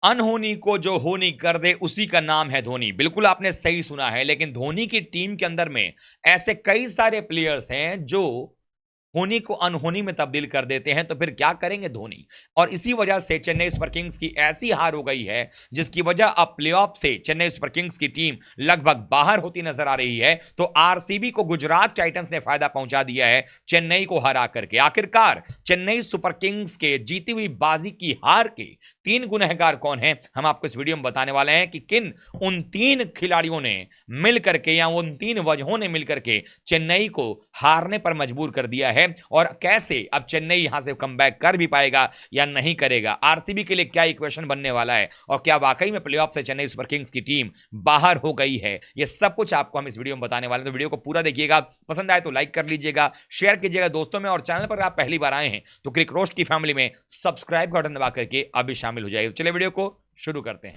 अनहोनी को जो होनी कर दे उसी का नाम है धोनी। बिल्कुल आपने सही सुना है, लेकिन धोनी की टीम के अंदर में ऐसे कई सारे प्लेयर्स हैं जो होनी को अनहोनी में तब्दील कर देते हैं, तो फिर क्या करेंगे धोनी। और इसी वजह से चेन्नई सुपर किंग्स की ऐसी हार हो गई है जिसकी वजह अब प्लेऑफ से चेन्नई सुपर किंग्स की टीम लगभग बाहर होती नजर आ रही है। तो आरसीबी को गुजरात टाइटंस ने फायदा पहुंचा दिया है चेन्नई को हरा करके। आखिरकार चेन्नई सुपर किंग्स के जीती हुई बाजी की हार के तीन गुनहगार कौन हैं, हम आपको इस वीडियो में बताने वाले हैं कि किन उन तीन खिलाड़ियों ने मिलकर के या उन तीन वजहों ने मिलकर के चेन्नई को हारने पर मजबूर कर दिया है, और कैसे अब चेन्नई यहां से कमबैक कर भी पाएगा या नहीं करेगा। आरसीबी के लिए क्या इक्वेशन बनने वाला है और क्या वाकई में प्लेऑफ से चेन्नई सुपर किंग्स की टीम बाहर हो गई है, यह सब कुछ आपको हम इस वीडियो में बताने वाले हैं। तो वीडियो को पूरा देखिएगा, पसंद आए तो लाइक कर लीजिएगा, शेयर कीजिएगा दोस्तों में, और चैनल पर आप पहली बार आए हैं तो क्रिक रोस्ट की फैमिली में सब्सक्राइब का बटन दबा करके अभी शामिल हो जाइए। तो चलिए वीडियो को शुरू करते हैं।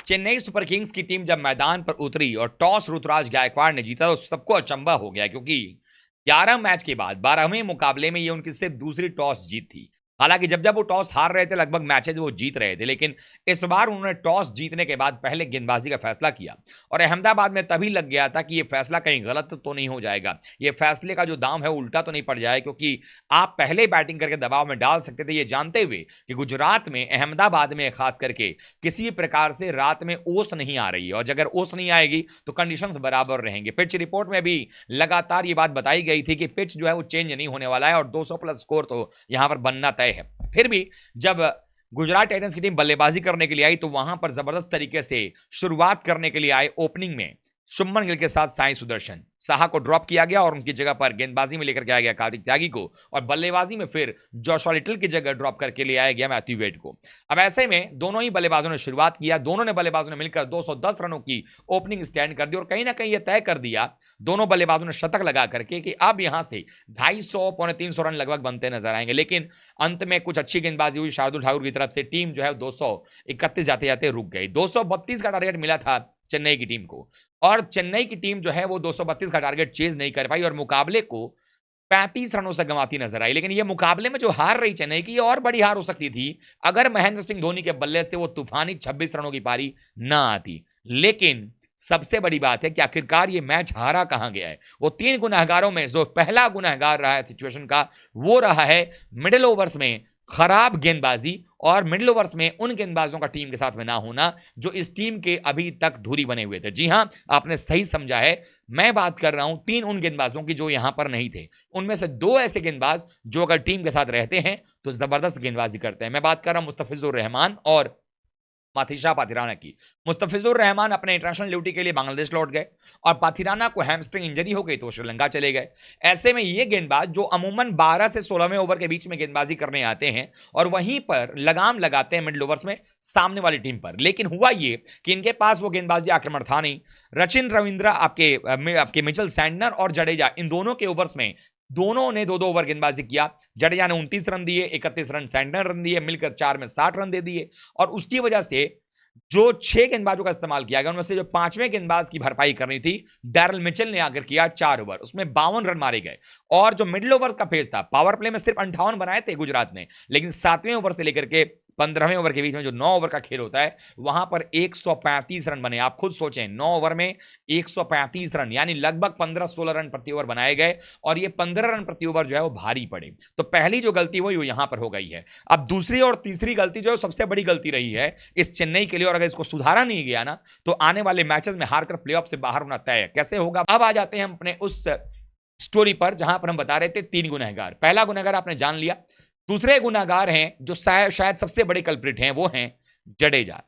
चेन्नई सुपर किंग्स की टीम जब मैदान पर उतरी और टॉस ऋतुराज गायकवाड़ ने जीता तो सबको अचंभा हो गया, क्योंकि 11 मैच के बाद 12वें मुकाबले में ये उनकी सिर्फ दूसरी टॉस जीत थी। हालांकि जब जब वो टॉस हार रहे थे लगभग मैचेस वो जीत रहे थे, लेकिन इस बार उन्होंने टॉस जीतने के बाद पहले गेंदबाजी का फैसला किया। और अहमदाबाद में तभी लग गया था कि ये फैसला कहीं गलत तो नहीं हो जाएगा, ये फैसले का जो दाम है उल्टा तो नहीं पड़ जाए, क्योंकि आप पहले बैटिंग करके दबाव में डाल सकते थे, ये जानते हुए कि गुजरात में अहमदाबाद में खास करके किसी भी प्रकार से रात में ओस नहीं आ रही है, और अगर ओस नहीं आएगी तो कंडीशंस बराबर रहेंगे। पिच रिपोर्ट में भी लगातार ये बात बताई गई थी कि पिच जो है वो चेंज नहीं होने वाला है और 200 प्लस स्कोर तो यहां पर बनना तय है। फिर भी जब गुजरात टाइटंस की टीम बल्लेबाजी करने के लिए आई तो वहां पर जबरदस्त तरीके से शुरुआत करने के लिए आए ओपनिंग में शुभमन गिल के साथ साई सुदर्शन साहा को ड्रॉप किया गया और उनकी जगह पर गेंदबाजी में लेकर के आया गया कार्तिक त्यागी को, और बल्लेबाजी में फिर जोशुआ लिटल की जगह ड्रॉप करके ले आया गया मैथ्यू वेड को। अब ऐसे में दोनों ही बल्लेबाजों ने शुरुआत किया, दोनों ने बल्लेबाजों ने मिलकर 210 रनों की ओपनिंग स्टैंड कर दी और कहीं ना कहीं यह तय कर दिया दोनों बल्लेबाजों ने शतक लगा करके कि अब यहां से 250 पौने 300 रन लगभग बनते नजर आएंगे। लेकिन अंत में कुछ अच्छी गेंदबाजी हुई शार्दुल ठाकुर की तरफ से, टीम जो है 231 जाते जाते रुक गई। 232 का टारगेट मिला था चेन्नई की टीम को, और चेन्नई की टीम जो है वो 232 का टारगेट चेज नहीं कर पाई और मुकाबले को 35 रनों से गंवाती नजर आई। लेकिन ये मुकाबले में जो हार रही चेन्नई की, और बड़ी हार हो सकती थी अगर महेंद्र सिंह धोनी के बल्ले से वो तूफानी 26 रनों की पारी ना आती। लेकिन सबसे बड़ी बात है कि आखिरकार ये मैच हारा कहां गया है। वो तीन गुनहगारों में जो पहला गुनहगार रहा है सिचुएशन का, वो रहा है मिडिल ओवर्स में खराब गेंदबाजी और मिडिल ओवर्स में उन गेंदबाजों का टीम के साथ में ना होना जो इस टीम के अभी तक धुरी बने हुए थे। जी हां, आपने सही समझा है, मैं बात कर रहा हूं तीन उन गेंदबाजों की जो यहां पर नहीं थे। उनमें से दो ऐसे गेंदबाज जो अगर टीम के साथ रहते हैं तो जबरदस्त गेंदबाजी करते हैं। मैं बात कर रहा हूं मुस्तफिजुर रहमान और पाथिशा पाथिराना की। मुस्तफिजुर रहमान अपने इंटरनेशनल ड्यूटी के लिए बांग्लादेश लौट गए और पाथिराना को हैमस्ट्रिंग इंजरी हो गई तो श्रीलंका चले गए। ऐसे में ये गेंदबाज जो अमूमन 12 से 16वें ओवर के बीच में गेंदबाजी करने आते हैं और वहीं पर लगाम लगाते हैं मिडिल ओवर्स में सामने वाली टीम पर, लेकिन हुआ ये कि इनके पास वो गेंदबाजी आक्रमण था नहीं। रचिन रविंद्र, आपके मिचेल सैंटनर और जडेजा, इन दोनों के ओवर्स में दोनों ने 2-2 ओवर गेंदबाजी किया। जडेजा ने 29 रन दिए, 31 रन सैंटनर रन दिए, मिलकर 4 में 60 रन दे दिए। और उसकी वजह से जो 6 गेंदबाजों का इस्तेमाल किया गया उनमें से जो 5वें गेंदबाज की भरपाई करनी थी डैरल मिचेल ने आकर किया 4 ओवर, उसमें 52 रन मारे गए। और जो मिडिल ओवर का फेज था, पावर प्ले में सिर्फ 58 बनाए थे गुजरात ने, लेकिन 7वें ओवर से लेकर के 15वें ओवर के बीच में जो 9 ओवर का खेल होता है वहां पर 135 रन बने। आप खुद सोचें, 9 ओवर में 135 रन यानी लगभग 15-16 रन प्रति ओवर बनाए गए, और ये 15 रन प्रति ओवर जो है वो भारी पड़े। तो पहली जो गलती हुई वो यहां पर हो गई है। अब दूसरी और तीसरी गलती जो है सबसे बड़ी गलती रही है इस चेन्नई के लिए, और अगर इसको सुधारा नहीं गया ना तो आने वाले मैचेस में हारकर प्लेऑफ से बाहर होना तय है। कैसे होगा, अब आ जाते हैं हम अपने उस स्टोरी पर जहां पर हम बता रहे थे तीन गुनहगार। पहला गुनहगार आपने जान लिया, दूसरे गुनाहगार हैं जो शायद सबसे बड़े कल्प्रिट हैं, वो हैं जडेजा।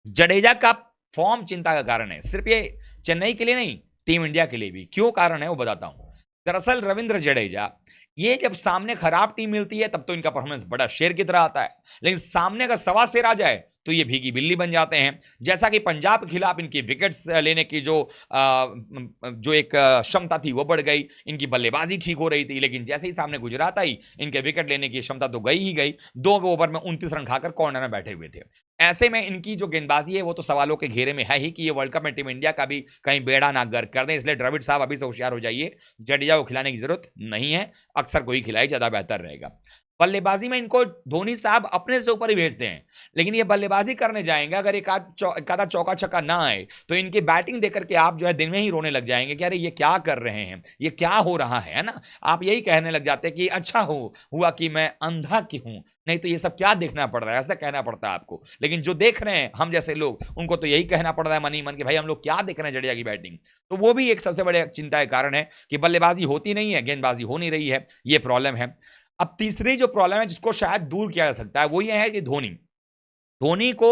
जडेजा का फॉर्म चिंता का कारण है, सिर्फ ये चेन्नई के लिए नहीं, टीम इंडिया के लिए भी। क्यों कारण है वो बताता हूं। दरअसल रविंद्र जडेजा, ये जब सामने खराब टीम मिलती है तब तो इनका परफॉर्मेंस बड़ा शेर की तरह आता है, लेकिन सामने अगर सवा शेर आ जाए तो ये भीगी बिल्ली बन जाते हैं। जैसा कि पंजाब के खिलाफ इनकी विकेट्स लेने की जो एक क्षमता थी वो बढ़ गई, इनकी बल्लेबाजी ठीक हो रही थी, लेकिन जैसे ही सामने गुजरात आई इनके विकेट लेने की क्षमता तो गई ही गई। 2 ओवर में 29 रन खाकर कॉर्नर में बैठे हुए थे। ऐसे में इनकी जो गेंदबाजी है वो तो सवालों के घेरे में है ही कि ये वर्ल्ड कप में टीम इंडिया का भी कहीं बेड़ा ना गर्क कर दें। इसलिए द्रविड़ साहब अभी से होशियार हो जाइए, जडेजा को खिलाने की जरूरत नहीं है, अक्सर कोई खिलाए ज्यादा बेहतर रहेगा। बल्लेबाजी में इनको धोनी साहब अपने से ऊपर ही भेजते हैं, लेकिन ये बल्लेबाजी करने जाएंगे, अगर एक आधा चौका छक्का ना आए तो इनकी बैटिंग देख करके आप जो है दिन में ही रोने लग जाएंगे कि अरे ये क्या कर रहे हैं, ये क्या हो रहा है ना। आप यही कहने लग जाते हैं कि अच्छा हुआ कि मैं अंधा की हूं, नहीं तो ये सब क्या देखना पड़ रहा है, ऐसा कहना पड़ता है आपको। लेकिन जो देख रहे हैं हम जैसे लोग, उनको तो यही कहना पड़ रहा है मन ही मन कि भाई हम लोग क्या देख रहे हैं जडेजा की बैटिंग। तो वो भी एक सबसे बड़े चिंता का कारण है कि बल्लेबाजी होती नहीं है, गेंदबाजी हो नहीं रही है, ये प्रॉब्लम है। अब तीसरी जो प्रॉब्लम है जिसको शायद दूर किया जा सकता है वो ये है कि धोनी धोनी को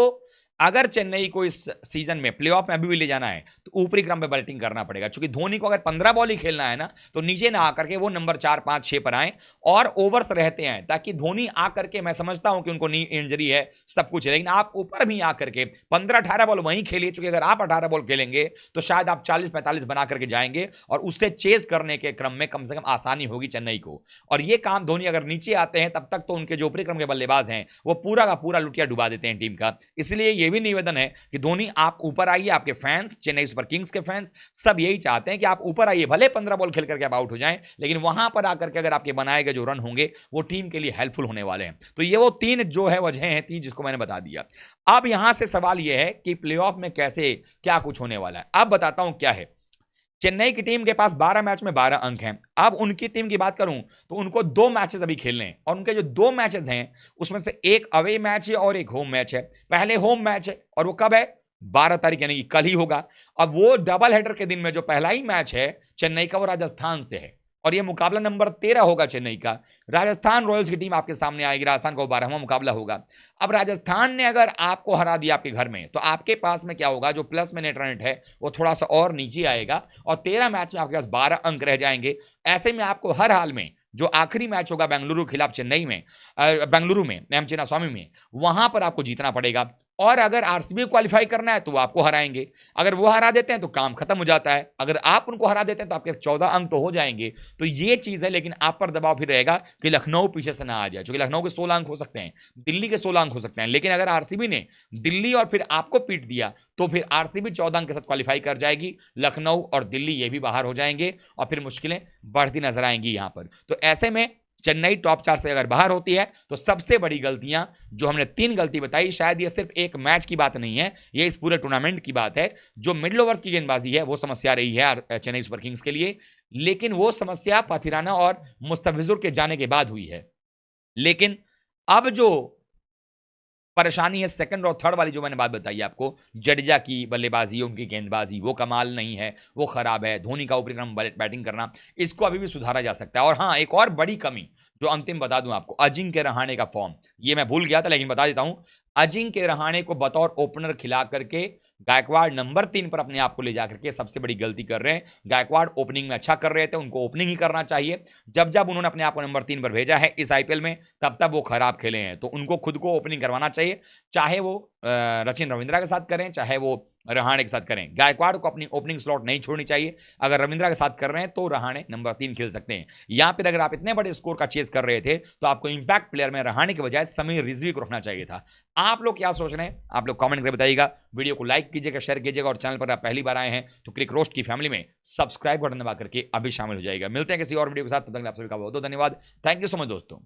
अगर चेन्नई को इस सीजन में प्लेऑफ में अभी भी ले जाना है तो ऊपरी क्रम पे बैटिंग करना पड़ेगा, क्योंकि धोनी को अगर 15 बॉल ही खेलना है ना तो नीचे ना आकर के वो नंबर 4 5 6 पर आए और ओवर्स रहते हैं, ताकि धोनी आकर के, मैं समझता हूं कि उनको नी इंजरी है सब कुछ है, लेकिन आप ऊपर भी आकर के 15-18 बॉल वहीं खेलिए, क्योंकि अगर आप 18 बॉल खेलेंगे तो शायद आप 40-45 बना करके जाएंगे और उससे चेज करने के क्रम में कम से कम आसानी होगी चेन्नई को। और ये काम धोनी अगर नीचे आते हैं तब तक तो उनके जो ऊपरी क्रम के बल्लेबाज हैं वो पूरा का पूरा लुटिया डुबा देते हैं टीम का। इसलिए ये भी निवेदन है कि धोनी आप ऊपर आइए, आपके फैंस, चेन्नई सुपर किंग्स के फैंस सब यही चाहते हैं कि आप ऊपर आइए, भले 15 बॉल खेल करके आप आउट हो जाएं, लेकिन वहां पर आकर के अगर आपके बनाए गए जो रन होंगे वो टीम के लिए हेल्पफुल होने वाले हैं। तो ये वो तीन जो है वजह हैं, तीन जिसको मैंने बता दिया। अब यहां से सवाल यह है कि प्लेऑफ में कैसे क्या कुछ होने वाला है। अब बताता हूं क्या है। चेन्नई की टीम के पास 12 मैच में 12 अंक हैं। अब उनकी टीम की बात करूं तो उनको 2 मैचेस अभी खेलने हैं, और उनके जो 2 मैचेस हैं उसमें से एक अवे मैच है और एक होम मैच है। पहले होम मैच है और वो कब है, 12 तारीख यानी कि कल ही होगा। अब वो डबल हेडर के दिन में जो पहला ही मैच है चेन्नई का वो राजस्थान से है, और ये मुकाबला नंबर 13 होगा चेन्नई का। राजस्थान रॉयल्स की टीम आपके सामने आएगी, राजस्थान का 12वां मुकाबला होगा। अब राजस्थान ने अगर आपको हरा दिया आपके घर में तो आपके पास में क्या होगा, जो प्लस में नेट रन है वो थोड़ा सा और नीचे आएगा और 13 मैच में आपके पास 12 अंक रह जाएंगे। ऐसे में आपको हर हाल में जो आखिरी मैच होगा बेंगलुरु के खिलाफ चेन्नई में, बेंगलुरु में, एम चिन्नास्वामी में, वहां पर आपको जीतना पड़ेगा। और अगर आरसीबी क्वालिफाई करना है तो वो आपको हराएंगे, अगर वो हरा देते हैं तो काम खत्म हो जाता है, अगर आप उनको हरा देते हैं तो आपके 14 अंक तो हो जाएंगे। तो ये चीज है, लेकिन आप पर दबाव फिर रहेगा कि लखनऊ पीछे से ना आ जाए, क्योंकि लखनऊ के 16 अंक हो सकते हैं, दिल्ली के 16 अंक हो सकते हैं, लेकिन अगर आरसीबी ने दिल्ली और फिर आपको पीट दिया तो फिर आरसीबी 14 अंक के साथ क्वालिफाई कर जाएगी, लखनऊ और दिल्ली ये भी बाहर हो जाएंगे और फिर मुश्किलें बढ़ती नजर आएंगी यहां पर। तो ऐसे में चेन्नई टॉप 4 से अगर बाहर होती है तो सबसे बड़ी गलतियां जो हमने 3 गलती बताई, शायद ये सिर्फ एक मैच की बात नहीं है, ये इस पूरे टूर्नामेंट की बात है। जो मिडल ओवर्स की गेंदबाजी है वो समस्या रही है चेन्नई सुपर किंग्स के लिए, लेकिन वो समस्या पाथिराना और मुस्तफिजुर के जाने के बाद हुई है। लेकिन अब जो परेशानी है सेकंड और थर्ड वाली, जो मैंने बात बताई आपको, जडेजा की बल्लेबाजी, उनकी गेंदबाजी वो कमाल नहीं है, वो खराब है। धोनी का ऊपरी क्रम बैटिंग करना, इसको अभी भी सुधारा जा सकता है। और हाँ, एक और बड़ी कमी जो अंतिम बता दूं आपको, अजिंक्य रहाणे का फॉर्म, ये मैं भूल गया था लेकिन बता देता हूं। अजिंक्य रहाणे को बतौर ओपनर खिला करके गायकवाड़ नंबर 3 पर अपने आप को ले जाकर के सबसे बड़ी गलती कर रहे हैं। गायकवाड़ ओपनिंग में अच्छा कर रहे थे, उनको ओपनिंग ही करना चाहिए। जब जब उन्होंने अपने आप को नंबर 3 पर भेजा है इस आईपीएल में, तब तब वो खराब खेले हैं, तो उनको खुद को ओपनिंग करवाना चाहिए, चाहे वो सचिन रविंद्रा के साथ करें, चाहे वो रहाणे के साथ करें। गायकवाड़ को अपनी ओपनिंग स्लॉट नहीं छोड़नी चाहिए। अगर रविंद्रा के साथ कर रहे हैं तो रहाणे नंबर 3 खेल सकते हैं। यहां पर अगर आप इतने बड़े स्कोर का चेस कर रहे थे तो आपको इंपैक्ट प्लेयर में रहाणे के बजाय समीर रिजवी को रखना चाहिए था। आप लोग क्या सोच रहे हैं, आप लोग कमेंट करके बताइएगा। वीडियो को लाइक कीजिएगा, शेयर कीजिएगा, और चैनल पर आप पहली बार आए हैं तो क्रिक रोस्ट की फैमिली में सब्सक्राइब बटन दबा करके अभी शामिल हो जाएगा। मिलते हैं किसी और वीडियो के साथ, तब तक आप सभी का बहुत बहुत धन्यवाद। थैंक यू सो मच दोस्तों।